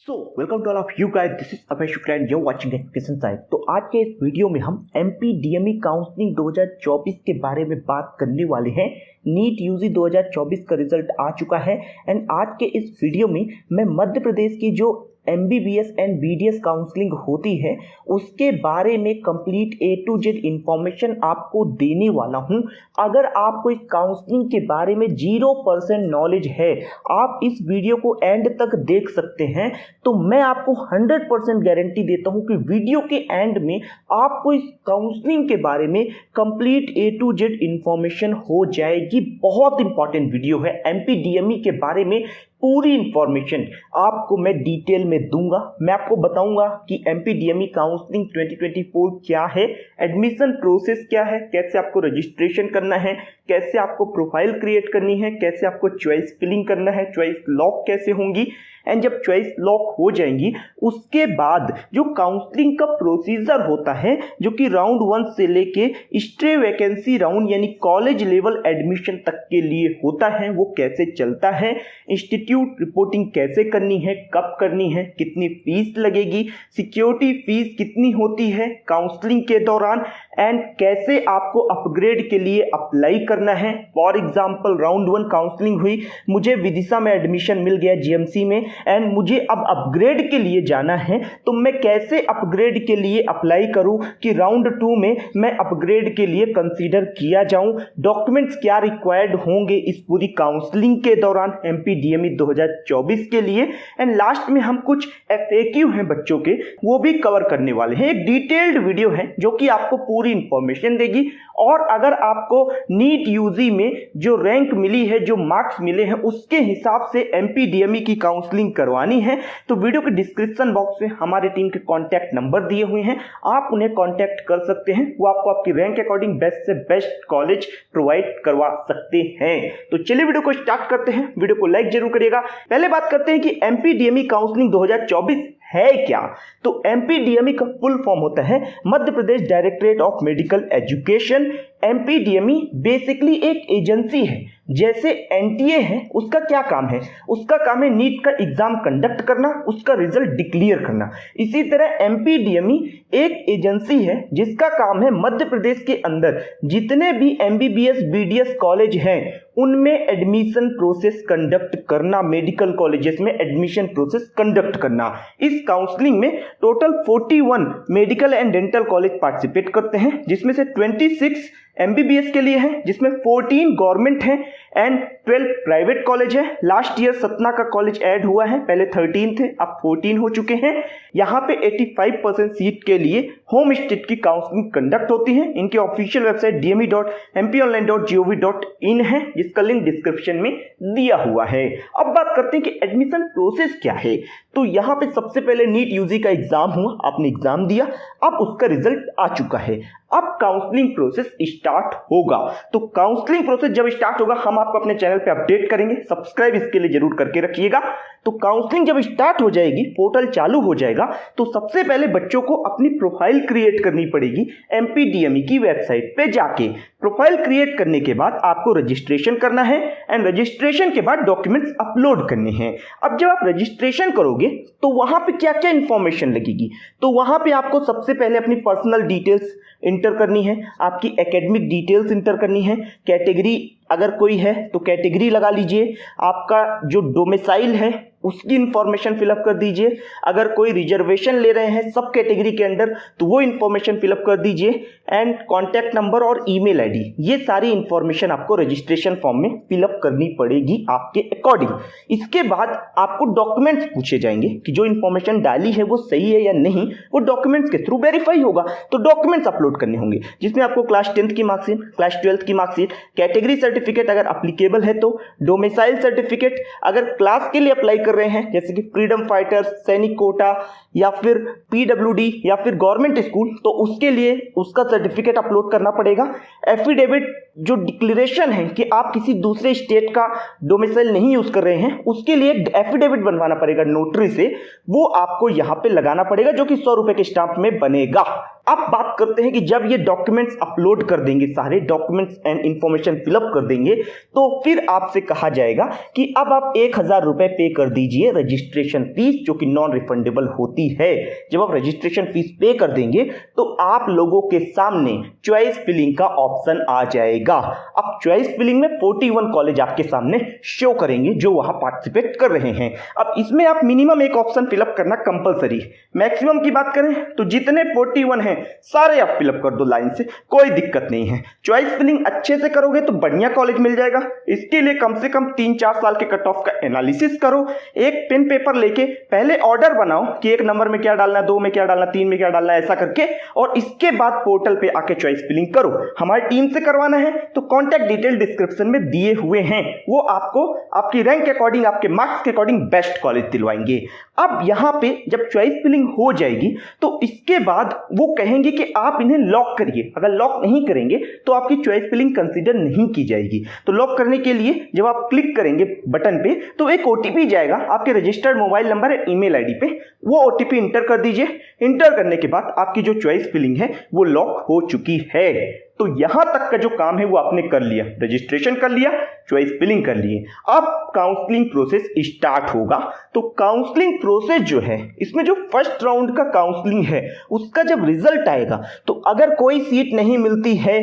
Welcome to all of you guys, this is Abhay Shukla and you are watching education site. तो आज के इस video में हम एमपीडीएमई काउंसलिंग 2024 के बारे में बात करने वाले हैं। नीट यूजी 2024 का रिजल्ट आ चुका है एंड आज के इस वीडियो में मैं मध्य प्रदेश की जो एमबीबीएस एंड बीडीएस काउंसलिंग होती है उसके बारे में complete A to Z information आपको देने वाला हूं। अगर आपको इस काउंसलिंग के बारे में 0% नॉलेज है, आप इस वीडियो को एंड तक देख सकते हैं, तो मैं आपको 100% गारंटी देता हूं कि वीडियो के एंड में आपको इस काउंसलिंग के बारे में complete A to Z information हो जाएगी। बहुत इंपॉर्टेंट वीडियो है। एमपीडीएमई के बारे में पूरी इंफॉर्मेशन आपको मैं डिटेल में दूंगा। मैं आपको बताऊंगा कि एमपीडीएमई काउंसलिंग 2024 क्या है, एडमिशन प्रोसेस क्या है, कैसे आपको रजिस्ट्रेशन करना है, कैसे आपको प्रोफाइल क्रिएट करनी है, कैसे आपको चॉइस फिलिंग करना है, चॉइस लॉक कैसे होंगी एंड जब चॉइस लॉक हो जाएंगी उसके बाद जो काउंसलिंग का प्रोसीजर होता है जो कि राउंड 1 से लेके स्ट्रे वैकेंसी राउंड यानी कॉलेज लेवल एडमिशन तक के लिए होता है, वो कैसे चलता है, इंस्टीट्यूट रिपोर्टिंग कैसे करनी है, कब करनी है, कितनी फीस लगेगी, सिक्योरिटी फीस कितनी होती है काउंसलिंग के दौरान एंड कैसे आपको अपग्रेड के लिए अप्लाई करना है। फॉर एग्जाम्पल राउंड 1 काउंसलिंग हुई, मुझे विदिशा में एडमिशन मिल गया जीएमसी में एंड मुझे अब अपग्रेड के लिए जाना है, तो मैं कैसे अपग्रेड के लिए अप्लाई करूं कि राउंड 2 में मैं अपग्रेड के लिए कंसीडर किया जाऊं, डॉक्यूमेंट्स क्या रिक्वायर्ड होंगे इस पूरी काउंसलिंग के दौरान एमपीडीएमई 2024 के लिए एंड लास्ट में हम कुछ एफएक्यू हैं बच्चों के, वो भी कवर करने वाले हैं। एक डिटेल्ड वीडियो है जो कि आपको पूरी इंफॉर्मेशन देगी और अगर आपको नीट यूजी में जो रैंक मिली है, जो मार्क्स मिले हैं, उसके हिसाब से एमपीडीएमई की काउंसलिंग करवानी है तो वीडियो के डिस्क्रिप्शन बॉक्स में हमारे टीम के कांटेक्ट नंबर दिए हुए हैं, आप उन्हें कांटेक्ट कर सकते हैं। वो आपको आपकी रैंक के अकॉर्डिंग बेस्ट से बेस्ट कॉलेज प्रोवाइड करवा सकते हैं। तो चलिए वीडियो को स्टार्ट करते हैं। वीडियो को लाइक जरूर करिएगा। पहले बात करते हैं कि एमपीडीएमई काउंसलिंग 2024 है क्या। तो एमपीडीएमई का फुल फॉर्म होता है Madhya Pradesh directorate of medical education. MPDME basically एक एजेंसी है, जैसे एनटीए है, उसका क्या काम है, उसका काम है नीट का एग्जाम कंडक्ट करना, उसका रिजल्ट डिक्लेयर करना। इसी तरह एमपीडीएमई एक एजेंसी है जिसका काम है मध्य प्रदेश के अंदर जितने भी एमबीबीएस बीडीएस कॉलेज हैं उनमें एडमिशन प्रोसेस कंडक्ट करना, मेडिकल कॉलेजेस में एडमिशन प्रोसेस कंडक्ट करना। इस काउंसलिंग में total 41 medical and dental college participate करते हैं, जिसमें से 26 एमबीबीएस के लिए है, जिसमें 14 गवर्नमेंट है एंड 12 प्राइवेट कॉलेज है। लास्ट ईयर सतना का कॉलेज ऐड हुआ है, पहले 13 थे, अब 14 हो चुके हैं। यहाँ पे 85% सीट के लिए होम स्टेट की काउंसलिंग कंडक्ट होती है। इनकी ऑफिशियल वेबसाइट dme.mponline.gov.in है, जिसका लिंक डिस्क्रिप्शन में दिया हुआ है। अब बात करते हैं कि एडमिशन प्रोसेस क्या है। तो यहाँ पे सबसे पहले नीट यूजी का एग्जाम हुआ, आपने एग्जाम दिया, अब उसका रिजल्ट आ चुका है, अब काउंसलिंग प्रोसेस स्टार्ट होगा। तो काउंसलिंग प्रोसेस जब स्टार्ट होगा हम आपको अपने चैनल पे अपडेट करेंगे, सब्सक्राइब इसके लिए जरूर करके रखिएगा। तो काउंसलिंग जब स्टार्ट हो जाएगी, पोर्टल चालू हो जाएगा, तो सबसे पहले बच्चों को अपनी प्रोफाइल क्रिएट करनी पड़ेगी एमपीडीएमई की वेबसाइट पे जाके। प्रोफाइल क्रिएट करने के बाद आपको रजिस्ट्रेशन करना है एंड रजिस्ट्रेशन के बाद डॉक्यूमेंट्स अपलोड करने हैं। अब जब आप रजिस्ट्रेशन करोगे तो वहां पे क्या क्या इंफॉर्मेशन लगेगी, तो वहां पे आपको सबसे पहले अपनी पर्सनल डिटेल्स इंटर करनी है, आपकी एकेडमिक डिटेल्स इंटर करनी है, कैटेगरी अगर कोई है तो कैटेगरी लगा लीजिए, आपका जो डोमिसाइल है उसकी इंफॉर्मेशन फिलअप कर दीजिए, अगर कोई रिजर्वेशन ले रहे हैं सब कैटेगरी के अंदर तो वो इंफॉर्मेशन फिलअप कर दीजिए एंड कॉन्टैक्ट नंबर और ईमेल आईडी, ये सारी इंफॉर्मेशन आपको रजिस्ट्रेशन फॉर्म में फिलअप करनी पड़ेगी आपके अकॉर्डिंग। इसके बाद आपको डॉक्यूमेंट्स पूछे जाएंगे कि जो इंफॉर्मेशन डाली है वो सही है या नहीं, वो डॉक्यूमेंट्स के थ्रू वेरीफाई होगा। तो डॉक्यूमेंट्स अपलोड करने होंगे, जिसमें आपको क्लास 10th की मार्कशीट, क्लास 12th की मार्कशीट, कैटेगरी सर्टिफिकेट अगर अप्लीकेबल है तो, डोमिसाइल सर्टिफिकेट अगर क्लास के लिए अप्लाई कर रहे हैं जैसे कि फ्रीडम फाइटर्स, सैनिक कोटा या फिर पीडब्ल्यूडी या फिर गवर्नमेंट स्कूल, तो उसके लिए उसका सर्टिफिकेट अपलोड करना पड़ेगा। एफिडेविट जो डिक्लेरेशन है कि आप किसी दूसरे स्टेट का डोमिसाइल नहीं यूज कर रहे हैं, उसके लिए एफिडेविट बनवाना पड़ेगा नोटरी से, वो आपको यहाँ पे लगाना पड़ेगा जो कि 100 रुपए के स्टाम्प में बनेगा। अब बात करते हैं कि जब ये डॉक्यूमेंट्स अपलोड कर देंगे, सारे डॉक्यूमेंट्स एंड इंफॉर्मेशन फिलअप कर देंगे, तो फिर आपसे कहा जाएगा कि अब आप 1000 रुपए पे कर दीजिए रजिस्ट्रेशन फीस, जो कि नॉन रिफंडेबल होती है। जब आप रजिस्ट्रेशन फीस पे कर देंगे तो आप लोगों के सामने चॉइस फिलिंग का ऑप्शन आ जाएगा। अब चॉइस फिलिंग में 41 कॉलेज आपके सामने शो करेंगे जो वहां पार्टिसिपेट कर रहे हैं। अब इसमें आप मिनिमम एक ऑप्शन फिलअप करना कंपलसरी, मैक्सिमम की बात करें तो जितने 41 हैं सारे आप फिलअप कर दो लाइन से, कोई दिक्कत नहीं है। चॉइस फिलिंग अच्छे से करोगे तो बढ़िया कॉलेज मिल जाएगा। इसके लिए कम से कम 3-4 साल के कट ऑफ का एनालिसिस करो, एक पेन पेपर लेके पहले ऑर्डर बनाओ कि 1 नंबर में क्या डालना है, 2 में क्या डालना, 3 में क्या डालना है, ऐसा करके, और इसके बाद पोर्टल पे आके चॉइस फिलिंग करो। हमारी टीम से करवाना है तो कॉन्टैक्ट डिटेल डिस्क्रिप्शन में दिए हुए हैं, वो आपको आपकी रैंक के अकॉर्डिंग, आपके मार्क्स के अकॉर्डिंग बेस्ट कॉलेज दिलवाएंगे। अब यहां पे जब चॉइस फिलिंग हो जाएगी तो इसके बाद वो कहेंगे कि आप इन्हें लॉक करिए। अगर लॉक नहीं करेंगे तो आपकी चॉइस फिलिंग कंसीडर नहीं की जाएगी। तो लॉक करने के लिए जब आप क्लिक करेंगे बटन पे तो एक ओटीपी जाएगा आपके रजिस्टर्ड मोबाइल नंबर या ईमेल आईडी पे, वो ओटीपी इंटर कर दीजिए। इंटर करने के बाद आपकी जो चॉइस फिलिंग है वो लॉक हो चुकी है। तो यहां तक का जो काम है वो आपने कर लिया, रजिस्ट्रेशन कर लिया, चॉइस फिलिंग कर लिए। अब काउंसलिंग प्रोसेस स्टार्ट होगा। तो काउंसलिंग प्रोसेस जो है, इसमें जो फर्स्ट राउंड का काउंसलिंग है उसका जब रिजल्ट आएगा तो अगर कोई सीट नहीं मिलती है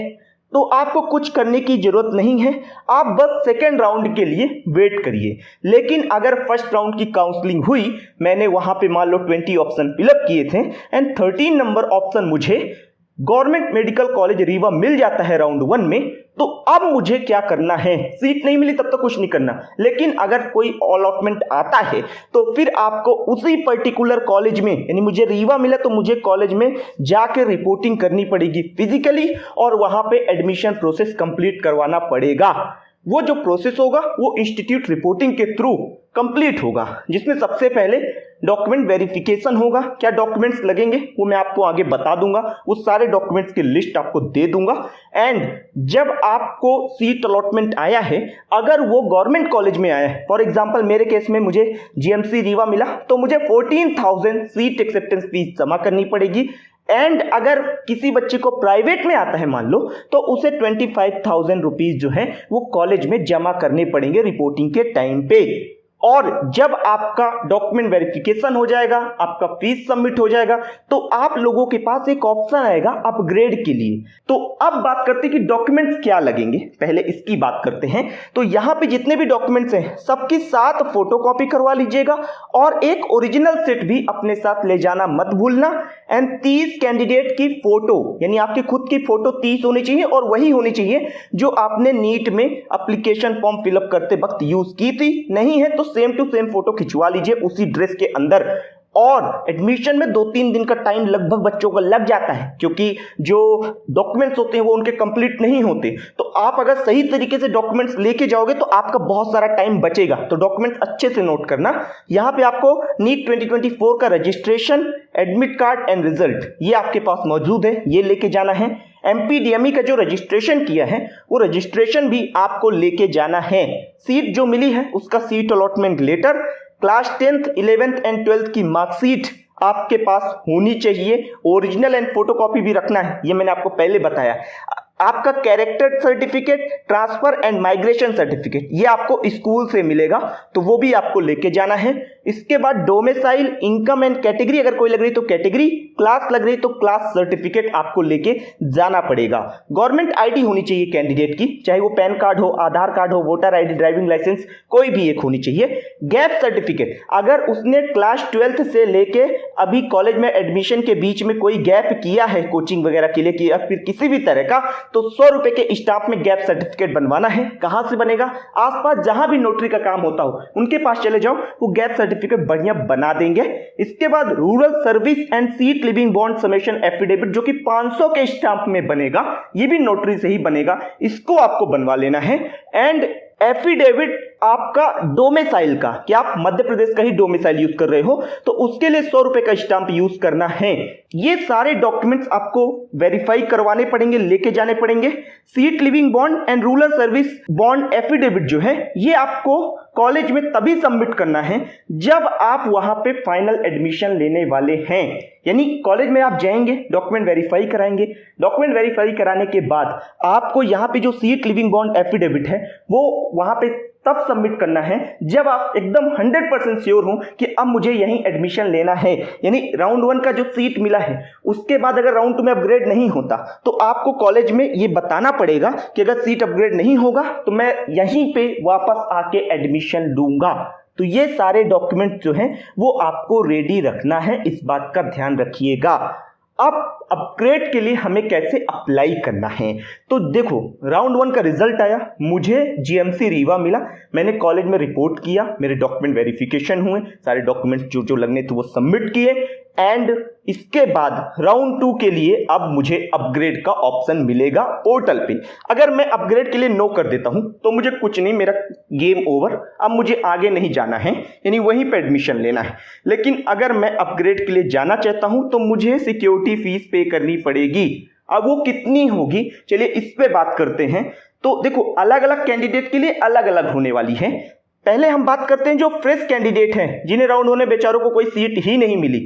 तो आपको कुछ करने की जरूरत नहीं है, आप बस सेकेंड राउंड के लिए वेट करिए। लेकिन अगर फर्स्ट राउंड की काउंसलिंग हुई, मैंने वहां पे मान लो 20 ऑप्शन फिलअप किए थे एंड 13 नंबर ऑप्शन मुझे गवर्नमेंट मेडिकल कॉलेज रीवा मिल जाता है राउंड 1 में, तो अब मुझे क्या करना है? सीट नहीं मिली तब तो कुछ नहीं करना, लेकिन अगर कोई अलॉटमेंट आता है तो फिर आपको उसी पर्टिकुलर कॉलेज में, यानी मुझे रीवा मिला तो मुझे कॉलेज में जाकर रिपोर्टिंग करनी पड़ेगी फिजिकली, और वहां पे एडमिशन प्रोसेस कंप्लीट करवाना पड़ेगा। वो जो प्रोसेस होगा वो इंस्टीट्यूट रिपोर्टिंग के थ्रू कंप्लीट होगा, जिसमें सबसे पहले डॉक्यूमेंट वेरिफिकेशन होगा। क्या डॉक्यूमेंट्स लगेंगे वो मैं आपको आगे बता दूंगा, वो सारे डॉक्यूमेंट्स की लिस्ट आपको दे दूंगा। एंड जब आपको सीट अलॉटमेंट आया है, अगर वो गवर्नमेंट कॉलेज में आया है, फॉर एग्जांपल मेरे केस में मुझे जीएमसी रीवा मिला तो मुझे 14,000 सीट एक्सेप्टेंस फीस जमा करनी पड़ेगी। एंड अगर किसी बच्चे को प्राइवेट में आता है मान लो, तो उसे 25,000 रुपीज जो है वो कॉलेज में जमा करने पड़ेंगे रिपोर्टिंग के टाइम पे। और जब आपका डॉक्यूमेंट वेरिफिकेशन हो जाएगा, आपका फीस सबमिट हो जाएगा, तो आप लोगों के पास एक ऑप्शन आएगा अपग्रेड के लिए। तो अब बात करते हैं कि डॉक्यूमेंट्स क्या लगेंगे, पहले इसकी बात करते हैं। तो यहाँ पे जितने भी डॉक्यूमेंट्स हैं सबकी 7 फोटोकॉपी करवा लीजिएगा और एक ओरिजिनल सेट भी अपने साथ ले जाना मत भूलना। एंड 30 कैंडिडेट की फोटो, यानी आपकी खुद की फोटो 30 होनी चाहिए, और वही होनी चाहिए जो आपने नीट में एप्लीकेशन फॉर्म फिलअप करते वक्त यूज की थी। नहीं है तो सेम टू सेम फोटो खिंचवा लीजिए उसी ड्रेस के अंदर। और एडमिशन में 2-3 दिन का टाइम लगभग बच्चों को लग जाता है, क्योंकि जो डॉक्यूमेंट्स होते हैं वो उनके कंप्लीट नहीं होते। तो आप अगर सही तरीके से डॉक्यूमेंट्स लेके जाओगे तो आपका बहुत सारा टाइम बचेगा। तो डॉक्यूमेंट्स अच्छे से नोट करना। यहाँ पे आपको नीट 2024 का registration, admit card and result ये आपके पास मौजूद है, ये लेके जाना है। एमपीडीएमई का जो रजिस्ट्रेशन किया है वो रजिस्ट्रेशन भी आपको लेके जाना है। सीट जो मिली है उसका seat allotment letter, class 10th 11th and 12th की मार्कशीट आपके पास होनी चाहिए। ओरिजिनल एंड फोटोकॉपी भी रखना है, ये मैंने आपको पहले बताया। आपका character certificate, transfer and migration certificate ये आपको स्कूल से मिलेगा, तो वो भी आपको लेके जाना है। इसके बाद डोमिसाइल, इनकम एंड कैटेगरी, अगर कोई लग रही तो कैटेगरी, क्लास लग रही तो क्लास सर्टिफिकेट आपको लेके जाना पड़ेगा। गवर्नमेंट आईडी होनी चाहिए कैंडिडेट की, चाहे वो पैन कार्ड हो, आधार कार्ड हो, वोटर आईडी, ड्राइविंग लाइसेंस, कोई भी एक होनी चाहिए। गैप सर्टिफिकेट, अगर उसने क्लास 12th से लेके अभी कॉलेज में एडमिशन के बीच में कोई गैप किया है कोचिंग वगैरह के लिए या फिर किसी भी तरह का, तो 100 रुपए के स्टाफ में गैप सर्टिफिकेट बनवाना है। कहां से बनेगा? आसपास जहां भी नोटरी का काम होता हो उनके पास चले जाओ, वो गैप सर्टिफिकेट बढ़िया बना देंगे। इसके बाद rural service and seat living bond summation affidavit जो कि 500 के स्टाम्प में बनेगा, ये भी नोटरी से ही बनेगा, इसको आपको बनवा लेना है। एंड एफिडेविट आपका डोमिसाइल का, कि आप मध्य प्रदेश का ही डोमिसाइल यूज कर रहे हो, तो उसके लिए 100 रुपए का स्टाम्प यूज करना है। ये सारे डॉक्यूमेंट्स आपको वेरीफाई करवाने पड़ेंगे, लेके जाने पड़ेंगे। Seat living bond and rural service bond affidavit जो है, ये आपको कॉलेज में तभी सबमिट करना है जब आप वहां पे फाइनल एडमिशन लेने वाले हैं। यानी कॉलेज में आप जाएंगे, डॉक्यूमेंट वेरीफाई कराएंगे, डॉक्यूमेंट वेरीफाई कराने के बाद आपको यहाँ पे जो सीट लिविंग बॉन्ड एफिडेविट है वो वहां पे तब सबमिट करना है जब आप एकदम 100% श्योर हो कि अब मुझे यहीं एडमिशन लेना है। यानी राउंड 1 का जो सीट मिला है उसके बाद अगर राउंड 2 में अपग्रेड नहीं होता तो आपको कॉलेज में ये बताना पड़ेगा कि अगर सीट अपग्रेड नहीं होगा तो मैं यहीं पे वापस आके एडमिशन लूंगा। तो ये सारे डॉक्यूमेंट जो हैं वो आपको रेडी रखना है, इस बात का ध्यान रखिएगा। अब अपग्रेड के लिए हमें कैसे अप्लाई करना है, तो देखो राउंड 1 का रिजल्ट आया, मुझे जीएमसी रीवा मिला, मैंने कॉलेज में रिपोर्ट किया, मेरे डॉक्यूमेंट वेरिफिकेशन हुए, सारे डॉक्यूमेंट जो जो लगने थे वो सबमिट किए, एंड इसके बाद राउंड 2 के लिए अब मुझे अपग्रेड का ऑप्शन मिलेगा पोर्टल पे। अगर मैं अपग्रेड के लिए नो कर देता हूं तो मुझे कुछ नहीं, मेरा गेम ओवर, अब मुझे आगे नहीं जाना है, यानी वहीं पे एडमिशन लेना है। लेकिन अगर मैं अपग्रेड के लिए जाना चाहता हूं तो मुझे सिक्योरिटी फीस पे करनी पड़ेगी। अब वो कितनी होगी, चलिए इस पे बात करते हैं। तो देखो अलग अलग कैंडिडेट के लिए अलग अलग होने वाली है। पहले हम बात करते हैं जो फ्रेश कैंडिडेट हैं, जिन्हें राउंड 1 में बेचारों को कोई सीट ही नहीं मिली,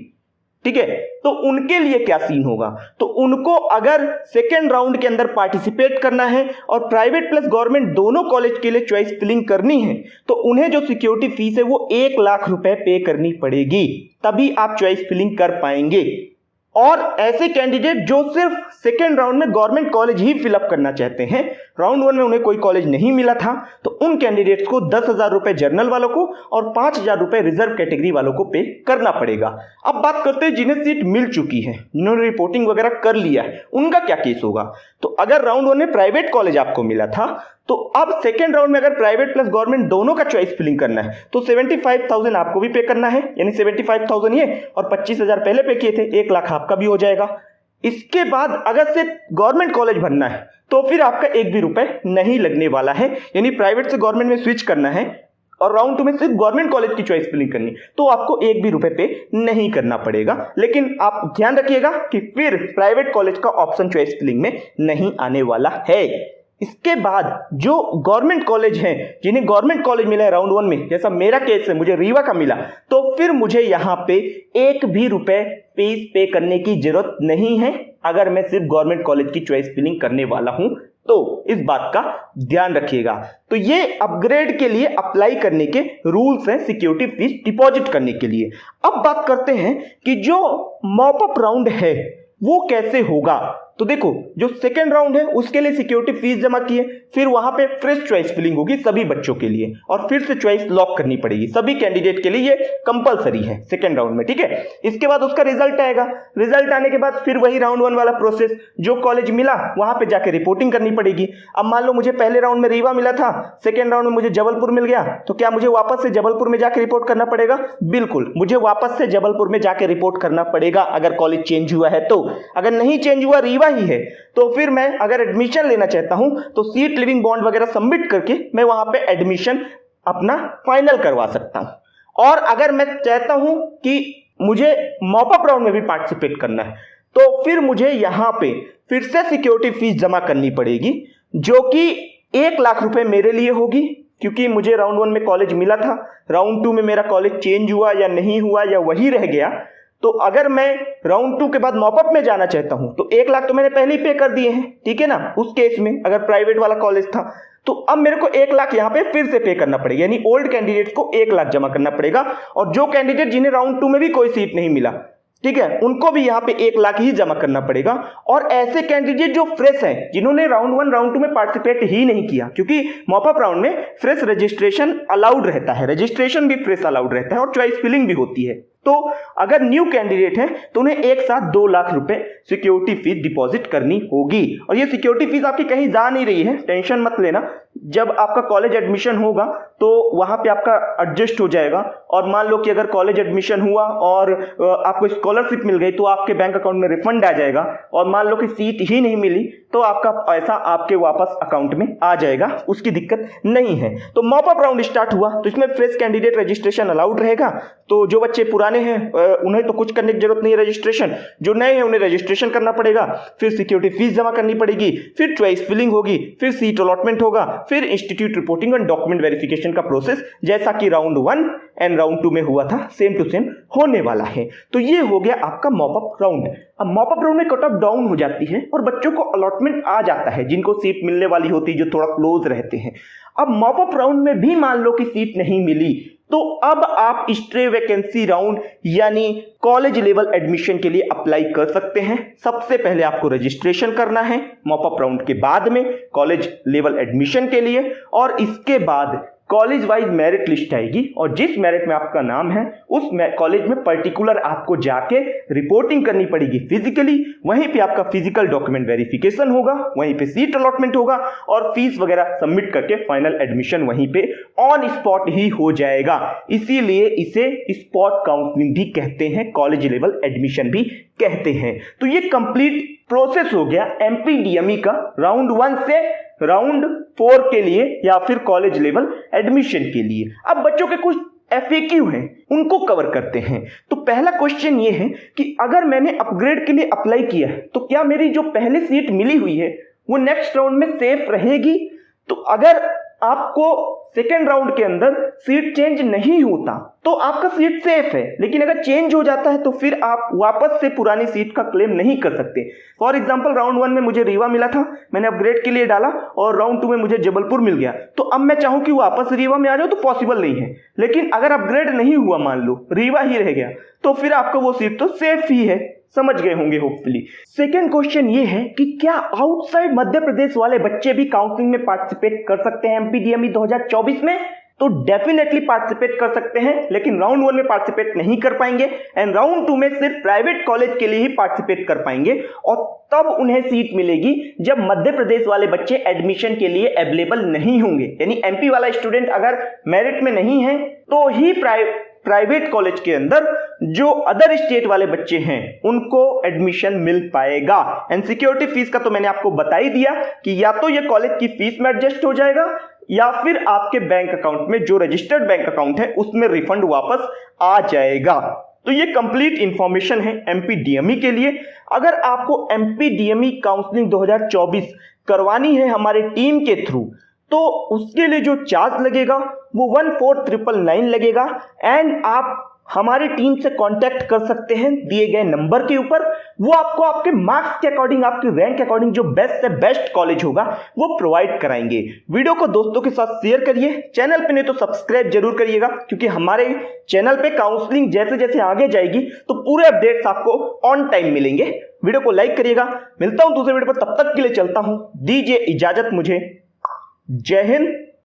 ठीक है, तो उनके लिए क्या सीन होगा। तो उनको अगर सेकेंड राउंड के अंदर पार्टिसिपेट करना है और प्राइवेट प्लस गवर्नमेंट दोनों कॉलेज के लिए चॉइस फिलिंग करनी है तो उन्हें जो सिक्योरिटी फीस है वो 1 लाख रुपए पे करनी पड़ेगी, तभी आप चॉइस फिलिंग कर पाएंगे। और ऐसे कैंडिडेट जो सिर्फ सेकेंड राउंड में गवर्नमेंट कॉलेज ही फिलअप करना चाहते हैं, राउंड 1 में उन्हें कोई कॉलेज नहीं मिला था, तो उन कैंडिडेट्स को 10,000 रुपए जनरल वालों को और 5,000 रुपए रिजर्व कैटेगरी वालों को पे करना पड़ेगा। अब बात करते हैं जिन्हें सीट मिल चुकी है, जिन्होंने रिपोर्टिंग वगैरह कर लिया है, उनका क्या केस होगा। तो अगर राउंड 1 में प्राइवेट कॉलेज आपको मिला था तो अब सेकेंड राउंड में अगर प्राइवेट प्लस गवर्नमेंट दोनों का चॉइस फिलिंग करना है तो 75,000 आपको भी पे करना है, यानी 75,000 ये और 25,000 पहले पे किए थे, 1 लाख आपका भी हो जाएगा। इसके बाद अगर से गवर्नमेंट कॉलेज भरना है तो फिर आपका 1 भी रुपए नहीं लगने वाला है, यानी प्राइवेट से गवर्नमेंट में स्विच करना है और राउंड 2 में सिर्फ गवर्नमेंट कॉलेज की चॉइस फिलिंग करनी तो आपको 1 भी रुपए पे नहीं करना पड़ेगा। लेकिन आप ध्यान रखिएगा कि फिर प्राइवेट कॉलेज का ऑप्शन चॉइस फिलिंग में नहीं आने वाला है। इसके बाद जो गवर्नमेंट कॉलेज हैं, जिन्हें गवर्नमेंट कॉलेज मिला है राउंड 1 में, जैसा मेरा केस है, मुझे रीवा का मिला, तो फिर मुझे यहां पे 1 भी रुपए फीस पे करने की जरूरत नहीं है अगर मैं सिर्फ गवर्नमेंट कॉलेज की चॉइस फिलिंग करने वाला हूं। तो इस बात का ध्यान रखिएगा। तो ये अपग्रेड के लिए अप्लाई करने के रूल्स हैं सिक्योरिटी फीस डिपॉजिट करने के लिए। अब बात करते हैं कि जो मॉप अप राउंड है वो कैसे होगा। तो देखो जो सेकेंड राउंड है उसके लिए सिक्योरिटी फीस जमा किए, फिर वहां पे फ्रेश चॉइस फिलिंग होगी सभी बच्चों के लिए और फिर से चॉइस लॉक करनी पड़ेगी सभी कैंडिडेट के लिए, ये कंपलसरी है सेकेंड राउंड में, ठीक है। इसके बाद उसका रिजल्ट आएगा, रिजल्ट आने के बाद फिर वही राउंड 1 वाला प्रोसेस, जो कॉलेज मिला वहां पे जाके रिपोर्टिंग करनी पड़ेगी। अब मान लो मुझे पहले राउंड में रीवा मिला था, सेकेंड राउंड में मुझे जबलपुर मिल गया, तो क्या मुझे वापस से जबलपुर में जाके रिपोर्ट करना पड़ेगा? बिल्कुल, मुझे वापस से जबलपुर में जाके रिपोर्ट करना पड़ेगा अगर कॉलेज चेंज हुआ है तो। अगर नहीं चेंज हुआ, रीवा ही है, तो फिर मैं अगर एडमिशन लेना चाहता हूं तो सीट लिविंग बॉन्ड वगैरह सबमिट करके मैं वहां पे एडमिशन अपना फाइनल करवा सकता हूं। और अगर मैं चाहता हूं कि मुझे मॉप अप राउंड में भी पार्टिसिपेट करना है तो फिर मुझे यहां पे फिर से सिक्योरिटी फीस जमा करनी पड़ेगी, जो कि 1 लाख रुपए मेरे लिए होगी, क्योंकि मुझे राउंड 1 में कॉलेज मिला था, राउंड 2 में मेरा कॉलेज चेंज हुआ या नहीं हुआ या वही रह गया। तो अगर मैं राउंड 2 के बाद मॉपअप में जाना चाहता हूं तो 1 लाख तो मैंने पहले ही पे कर दिए हैं, ठीक है ना। उस केस में अगर प्राइवेट वाला कॉलेज था तो अब मेरे को 1 लाख यहां पे फिर से पे करना पड़ेगा, यानी ओल्ड कैंडिडेट को 1 लाख जमा करना पड़ेगा। और जो कैंडिडेट जिन्हें राउंड 2 में भी कोई सीट नहीं मिला, ठीक है, उनको भी यहां पे 1 लाख ही जमा करना पड़ेगा। और ऐसे कैंडिडेट जो फ्रेश हैं, जिन्होंने राउंड 1 राउंड 2 में पार्टिसिपेट ही नहीं किया, क्योंकि मॉपअप राउंड में फ्रेश रजिस्ट्रेशन अलाउड रहता है, रजिस्ट्रेशन भी फ्रेश अलाउड रहता है और चॉइस फिलिंग भी होती है। तो अगर न्यू कैंडिडेट है तो उन्हें एक साथ 2 लाख रुपए सिक्योरिटी फीस डिपॉजिट करनी होगी। और ये सिक्योरिटी फीस आपकी कहीं जा नहीं रही है, टेंशन मत लेना, जब आपका कॉलेज एडमिशन होगा तो वहाँ पे आपका एडजस्ट हो जाएगा। और मान लो कि अगर कॉलेज एडमिशन हुआ और आपको स्कॉलरशिप मिल गई तो आपके बैंक अकाउंट में रिफंड आ जाएगा। और मान लो कि सीट ही नहीं मिली तो आपका पैसा आपके वापस अकाउंट में आ जाएगा, उसकी दिक्कत नहीं है। तो मॉप अप राउंड स्टार्ट हुआ तो इसमें फ्रेश कैंडिडेट रजिस्ट्रेशन अलाउड रहेगा। तो जो बच्चे पुराने हैं उन्हें तो कुछ करने की जरूरत नहीं है रजिस्ट्रेशन, जो नए हैं उन्हें रजिस्ट्रेशन करना पड़ेगा, फिर सिक्योरिटी फीस जमा करनी पड़ेगी, फिर चॉइस फिलिंग होगी, फिर सीट अलॉटमेंट होगा, फिर इंस्टीट्यूट रिपोर्टिंग और डॉक्यूमेंट वेरिफिकेशन का प्रोसेस जैसा कि राउंड 1 एंड राउंड 2 में हुआ था सेम टू सेम होने वाला है। तो ये हो गया आपका मॉप अप राउंड। अब मॉप अप राउंड में कट ऑफ डाउन हो जाती है और बच्चों को अलॉटमेंट आ जाता है जिनको सीट मिलने वाली होती है, जो थोड़ा क्लोज रहते हैं। अब मॉप अप राउंड में भी मान लो कि सीट नहीं मिली तो अब आप स्ट्रे वैकेंसी राउंड यानी कॉलेज लेवल एडमिशन के लिए अप्लाई कर सकते हैं। सबसे पहले आपको रजिस्ट्रेशन करना है मॉप अप राउंड के बाद में कॉलेज लेवल एडमिशन के लिए, और इसके बाद कॉलेज वाइज मेरिट लिस्ट आएगी और जिस मेरिट में आपका नाम है उस कॉलेज में पर्टिकुलर आपको जाके रिपोर्टिंग करनी पड़ेगी फिजिकली। वहीं पे आपका फिजिकल डॉक्यूमेंट वेरिफिकेशन होगा, वहीं पे सीट अलॉटमेंट होगा और फीस वगैरह सबमिट करके फाइनल एडमिशन वहीं पे ऑन स्पॉट ही हो जाएगा। इसीलिए इसे स्पॉट काउंसलिंग भी कहते हैं, कॉलेज लेवल एडमिशन भी कहते हैं। तो ये कंप्लीट प्रोसेस हो गया एमपीडीएमई का राउंड 1 से राउंड 4 के लिए या फिर कॉलेज लेवल एडमिशन के लिए। अब बच्चों के कुछ FAQ हैं उनको कवर करते हैं। तो पहला क्वेश्चन ये है कि अगर मैंने अपग्रेड के लिए अप्लाई किया है तो क्या मेरी जो पहले सीट मिली हुई है वो नेक्स्ट राउंड में सेफ रहेगी? तो अगर आपको सेकेंड राउंड के अंदर सीट चेंज नहीं होता तो आपका सीट सेफ है, लेकिन अगर चेंज हो जाता है तो फिर आप वापस से पुरानी सीट का क्लेम नहीं कर सकते। फॉर एग्जांपल राउंड 1 में मुझे रीवा मिला था, मैंने अपग्रेड के लिए डाला और राउंड 2 में मुझे जबलपुर मिल गया, तो अब मैं चाहूं कि वापस रीवा में आ जाओ तो पॉसिबल नहीं है। लेकिन अगर अपग्रेड नहीं हुआ, मान लो रीवा ही रह गया, तो फिर आपका वो सीट तो सेफ ही है। समझ गए होंगे होपफुली। सेकेंड क्वेश्चन ये है कि क्या आउटसाइड मध्य प्रदेश वाले बच्चे भी काउंसलिंग में पार्टिसिपेट कर सकते हैं एमपीडीएमई 2024 में? तो डेफिनेटली पार्टिसिपेट कर सकते हैं, लेकिन राउंड 1 में पार्टिसिपेट नहीं कर पाएंगे एंड राउंड 2 में सिर्फ प्राइवेट कॉलेज के लिए ही पार्टिसिपेट कर पाएंगे और तब उन्हें सीट मिलेगी जब मध्य प्रदेश वाले बच्चे एडमिशन के लिए अवेलेबल नहीं होंगे। यानी एमपी वाला स्टूडेंट अगर मेरिट में नहीं है तो ही प्राइवेट कॉलेज के अंदर जो अदर स्टेट वाले बच्चे हैं उनको एडमिशन मिल पाएगा। एंड सिक्योरिटी फीस का तो मैंने आपको बता ही दिया कि या तो ये कॉलेज की फीस में एडजस्ट हो जाएगा या फिर आपके बैंक अकाउंट में, जो रजिस्टर्ड बैंक अकाउंट है उसमें रिफंड वापस आ जाएगा। तो ये कंप्लीट इंफॉर्मेशन है एमपीडीएमई के लिए। अगर आपको एमपीडीएमई काउंसलिंग 2024 करवानी है हमारे टीम के थ्रू तो उसके लिए जो चार्ज लगेगा वो 14,999 लगेगा एंड आप हमारी टीम से कांटेक्ट कर सकते हैं दिए गए नंबर के ऊपर। वो आपको आपके मार्क्स के अकॉर्डिंग, आपकी रैंक के अकॉर्डिंग जो बेस्ट से बेस्ट कॉलेज होगा वो प्रोवाइड कराएंगे। वीडियो को दोस्तों के साथ शेयर करिए, चैनल पे नहीं तो सब्सक्राइब जरूर करिएगा क्योंकि हमारे चैनल पे काउंसलिंग जैसे जैसे आगे जाएगी तो पूरे अपडेट्स आपको ऑन टाइम मिलेंगे। वीडियो को लाइक करिएगा। मिलता हूं दूसरे वीडियो पर, तब तक के लिए चलता हूं, दीजिए इजाजत मुझे। जय हिंद,